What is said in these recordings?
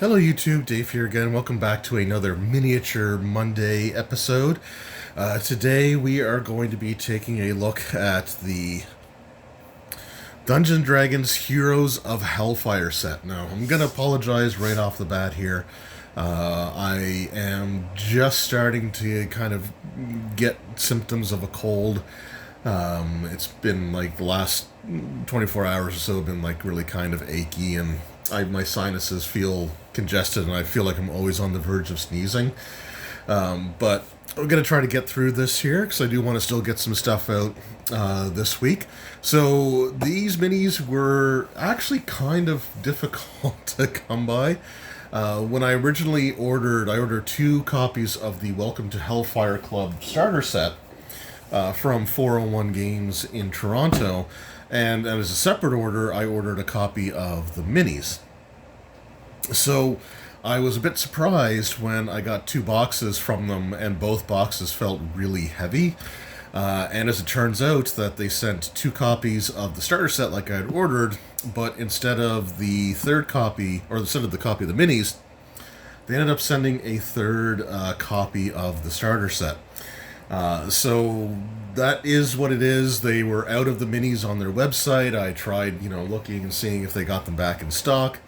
Hello YouTube, Dave here again. Welcome back to another Miniature Monday episode. Today we are going to be taking a look at the Dungeons & Dragons Heroes of Hellfire set. Now, I'm going to apologize right off the bat here. I am just starting to kind of get symptoms of a cold. It's been like the last 24 hours or so have been like really kind of achy, and my sinuses feel congested and I feel like I'm always on the verge of sneezing. But I'm going to try to get through this here because I do want to still get some stuff out this week. So these minis were actually kind of difficult to come by. When I originally ordered, I ordered 2 copies of the Welcome to Hellfire Club starter set from 401 Games in Toronto. And as a separate order, I ordered a copy of the minis. So I was a bit surprised when I got 2 boxes from them, and both boxes felt really heavy. And as it turns out, that they sent 2 copies of the starter set like I had ordered, but instead of the third copy, or instead of the copy of the minis, they ended up sending a third copy of the starter set. So that is what it is. They were out of the minis on their website. I tried, looking and seeing if they got them back in stock.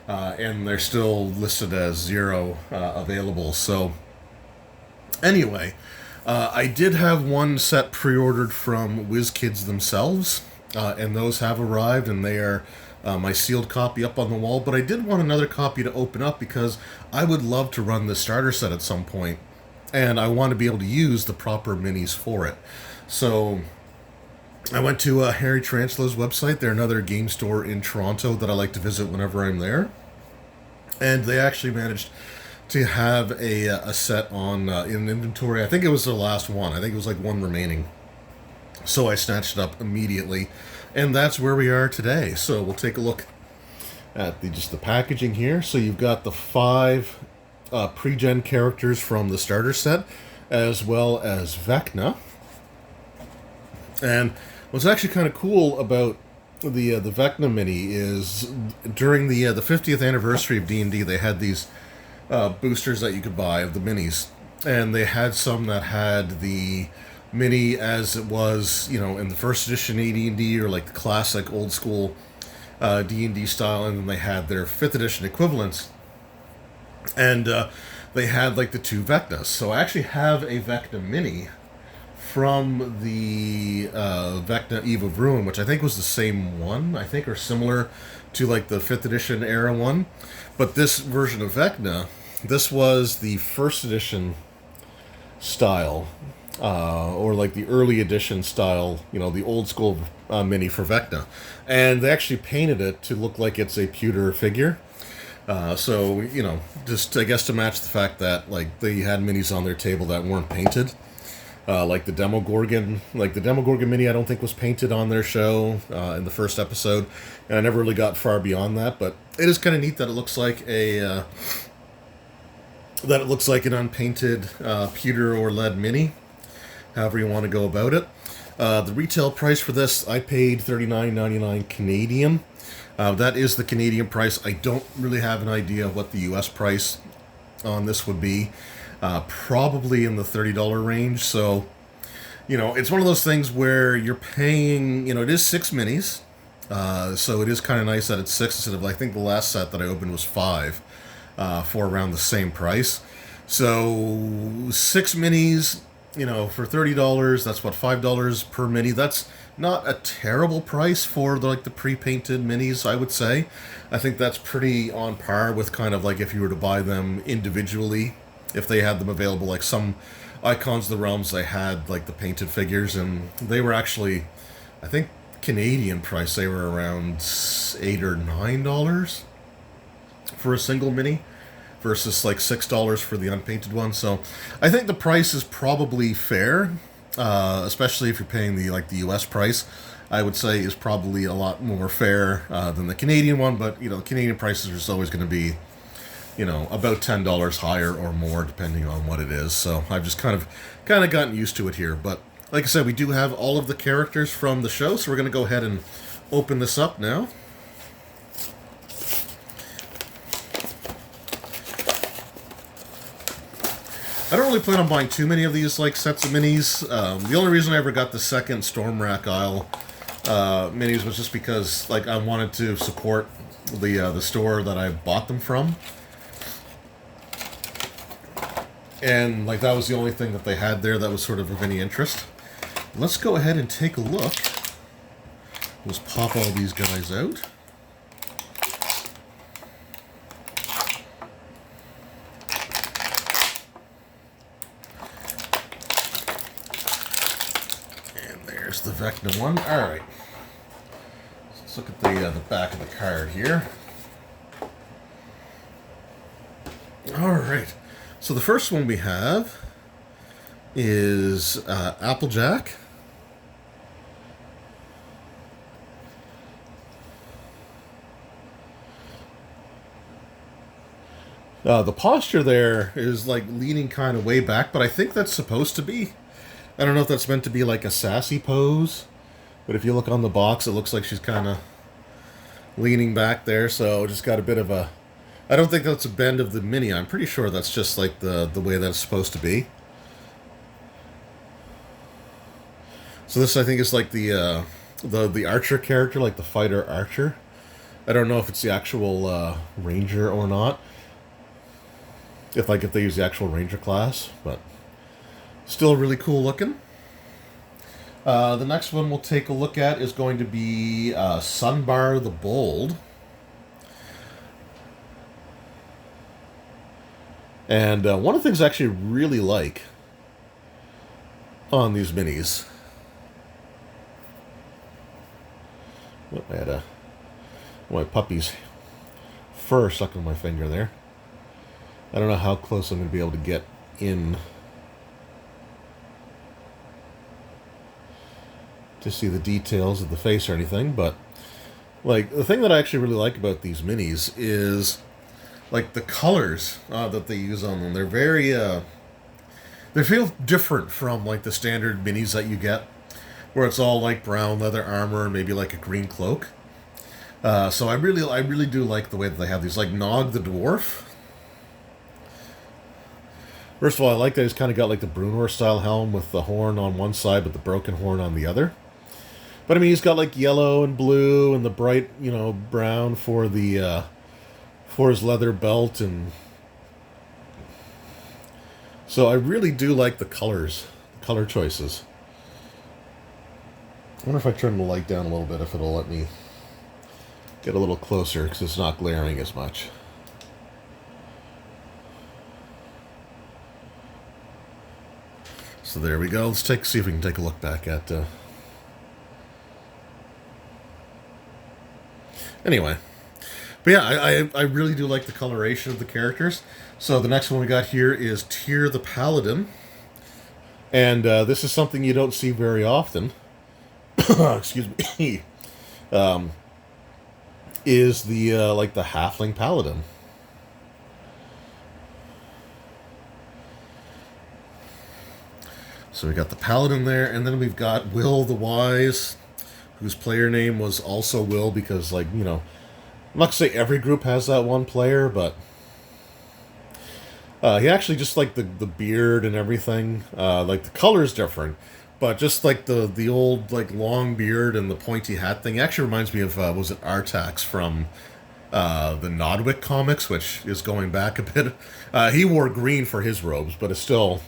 And they're still listed as 0 available. So anyway, I did have one set pre-ordered from WizKids themselves, and those have arrived, and they are my sealed copy up on the wall. But I did want another copy to open up because I would love to run the starter set at some point, and I want to be able to use the proper minis for it. So I went to Harry Tarantula's website. They're another game store in Toronto that I like to visit whenever I'm there. And they actually managed to have a set on in inventory. I think it was the last one. I think it was like one remaining. So I snatched it up immediately. And that's where we are today. So we'll take a look at just the packaging here. So you've got the 5 pre-gen characters from the starter set, as well as Vecna. And what's actually kind of cool about the Vecna mini is during the 50th anniversary of D&D, they had these boosters that you could buy of the minis, and they had some that had the mini as it was, in the first edition AD&D, or like the classic old school D&D style, and then they had their 5th edition equivalents, and they had like the 2 Vecnas. So I actually have a Vecna mini from the Vecna Eve of Ruin, which I think was the same one, or similar to like the 5th edition era one. But this version of Vecna, this was the 1st edition style, or like the early edition style, the old school mini for Vecna. And they actually painted it to look like it's a pewter figure. So, just I guess to match the fact that like they had minis on their table that weren't painted. Like the Demogorgon mini, I don't think was painted on their show in the first episode, and I never really got far beyond that. But it is kind of neat that it looks like an unpainted pewter or lead mini, however you want to go about it. The retail price for this, I paid $39.99 Canadian. That is the Canadian price. I don't really have an idea of what the U.S. price on this would be. Probably in the $30 range. So, it's one of those things where you're paying, it is 6 minis. So it is kind of nice that it's 6 instead of, I think the last set that I opened was 5 for around the same price. So 6 minis, for $30, that's what, $5 per mini. That's not a terrible price for the pre-painted minis, I would say. I think that's pretty on par with kind of like if you were to buy them individually, if they had them available. Like some Icons of the Realms, they had like the painted figures, and they were actually, I think Canadian price, they were around $8 or $9 for a single mini versus like $6 for the unpainted one. So I think the price is probably fair, especially if you're paying the US price. I would say is probably a lot more fair than the Canadian one, but the Canadian prices are just always going to be about $10 higher or more, depending on what it is. So I've just kind of gotten used to it here. But like I said, we do have all of the characters from the show, so we're going to go ahead and open this up now. I don't really plan on buying too many of these like sets of minis. The only reason I ever got the second Stormrack Isle minis was just because like I wanted to support the store that I bought them from. And like that was the only thing that they had there that was sort of any interest. Let's go ahead and take a look. Let's pop all these guys out. And there's the Vecna one. All right. Let's look at the back of the card here. All right. So the first one we have is Applejack. The posture there is like leaning kind of way back, but I think that's supposed to be. I don't know if that's meant to be like a sassy pose, but if you look on the box, it looks like she's kind of leaning back there, so just got a bit of a... I don't think that's a bend of the mini. I'm pretty sure that's just like the way that it's supposed to be. So this, I think, is like the archer character, like the fighter archer. I don't know if it's the actual ranger or not. If they use the actual ranger class, but still really cool looking. The next one we'll take a look at is going to be Sunbar the Bold. And one of the things I actually really like on these minis... Oh, I had my puppy's fur stuck on my finger there. I don't know how close I'm going to be able to get in to see the details of the face or anything, but like the thing that I actually really like about these minis is like the colors that they use on them. They're very they feel different from like the standard minis that you get, where it's all like brown leather armor and maybe like a green cloak. So I really do like the way that they have these. Like Nog the Dwarf. First of all, I like that he's kind of got like the Brunor style helm with the horn on one side but the broken horn on the other. But I mean, he's got like yellow and blue and the bright, brown for the for his leather belt, and so I really do like the colors, the color choices. I wonder if I turn the light down a little bit, if it'll let me get a little closer, because it's not glaring as much. So there we go. Let's see if we can take a look back at... Anyway. But yeah, I really do like the coloration of the characters. So the next one we got here is Tyr the Paladin. And this is something you don't see very often. Excuse me. Is the like the halfling paladin. So we got the paladin there, and then we've got Will the Wise, whose player name was also Will, because like, I'm not gonna say every group has that one player, but he actually, just like the beard and everything, like the color's different. But just like the old like long beard and the pointy hat thing actually reminds me of was it Artax from the Nodwick comics, which is going back a bit. He wore green for his robes, but it still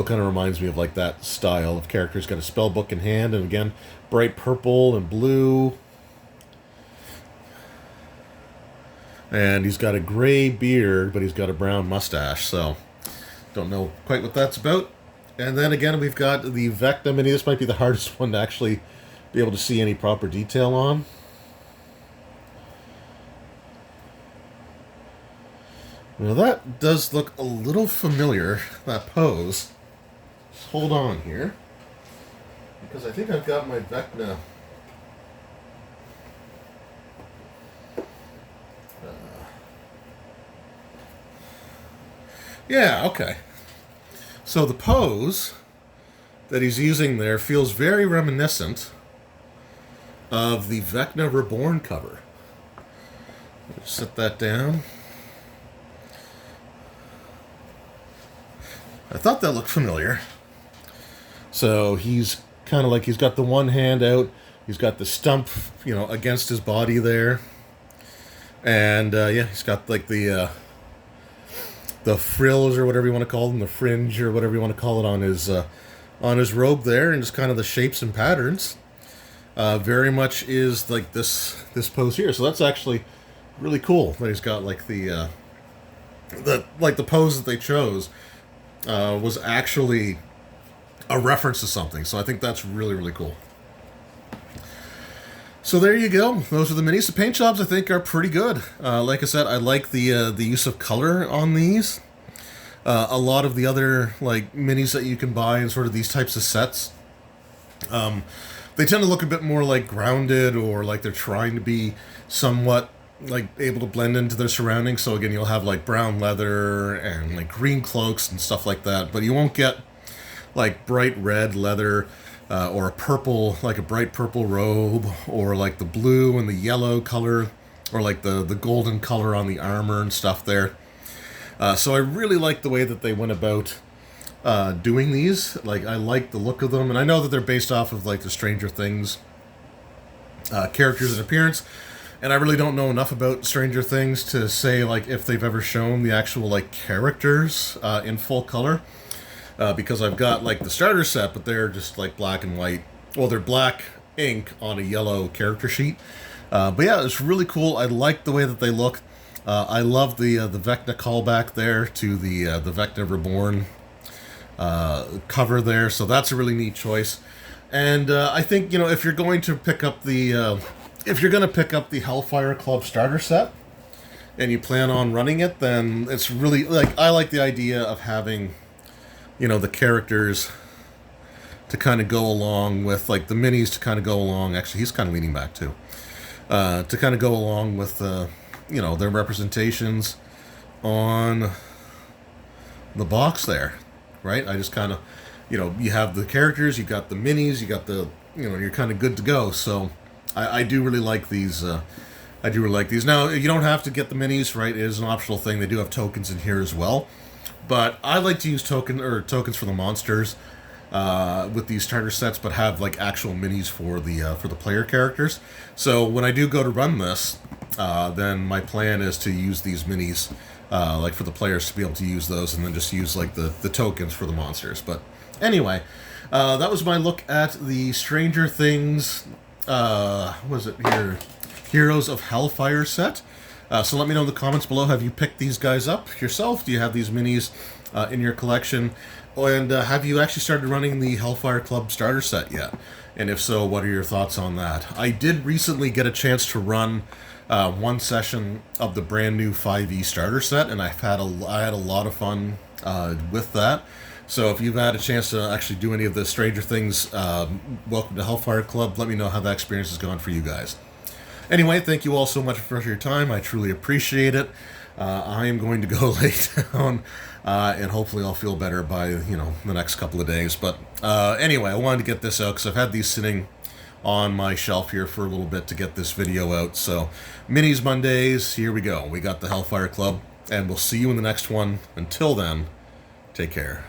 kind of reminds me of like that style of character. He's got a spell book in hand, and again, bright purple and blue. And he's got a gray beard, but he's got a brown mustache, so don't know quite what that's about. And then again, we've got the Vecna mini. This might be the hardest one to actually be able to see any proper detail on. Now that does look a little familiar, that pose. Just hold on here, because I think I've got my Vecna. Yeah, okay. So the pose that he's using there feels very reminiscent of the Vecna Reborn cover. Set that down. I thought that looked familiar. So he's kind of like, he's got the one hand out, he's got the stump, against his body there. And yeah, he's got like the frills or whatever you want to call them, the fringe or whatever you want to call it on his robe there, and just kind of the shapes and patterns. Very much is like this pose here. So that's actually really cool that he's got like the pose that they chose was actually a reference to something. So I think that's really, really cool. So there you go. Those are the minis. The paint jobs I think are pretty good. Like I said, I like the use of color on these. A lot of the other like minis that you can buy in sort of these types of sets, they tend to look a bit more like grounded, or like they're trying to be somewhat like able to blend into their surroundings. So again, you'll have like brown leather and like green cloaks and stuff like that, but you won't get like bright red leather or a purple, like a bright purple robe, or like the blue and the yellow color, or like the golden color on the armor and stuff there. So I really like the way that they went about doing these. Like, I like the look of them, and I know that they're based off of like the Stranger Things characters and appearance, and I really don't know enough about Stranger Things to say like if they've ever shown the actual like characters in full color, because I've got like the starter set, but they're just like black and white. Well, they're black ink on a yellow character sheet. But yeah, it's really cool. I like the way that they look. I love the Vecna callback there to the Vecna Reborn cover there, so that's a really neat choice. And I think if you're going to pick up the Hellfire Club starter set and you plan on running it, then it's really like, I like the idea of having the characters to kind of go along with, like the minis to kind of go along. Actually, he's kind of leaning back too, to kind of go along with their representations on the box there, right? I just kind of, you have the characters, you got the minis, you got the, you're kind of good to go. So I do really like these. I do really like these. Now, you don't have to get the minis, right? It is an optional thing. They do have tokens in here as well. But I like to use tokens for the monsters with these starter sets, but have like actual minis for the player characters. So when I do go to run this, then my plan is to use these minis like for the players to be able to use those, and then just use like the tokens for the monsters. But anyway, that was my look at the Stranger Things. Was it here? Heroes of Hellfire set. So let me know in the comments below, have you picked these guys up yourself? Do you have these minis in your collection? And have you actually started running the Hellfire Club starter set yet? And if so, what are your thoughts on that? I did recently get a chance to run one session of the brand new 5e starter set, and I had a lot of fun with that. So if you've had a chance to actually do any of the Stranger Things, welcome to Hellfire Club. Let me know how that experience has gone for you guys. Anyway, thank you all so much for your time. I truly appreciate it. I am going to go lay down, and hopefully I'll feel better by, the next couple of days. But anyway, I wanted to get this out because I've had these sitting on my shelf here for a little bit to get this video out. So, Minis Mondays, here we go. We got the Hellfire Club, and we'll see you in the next one. Until then, take care.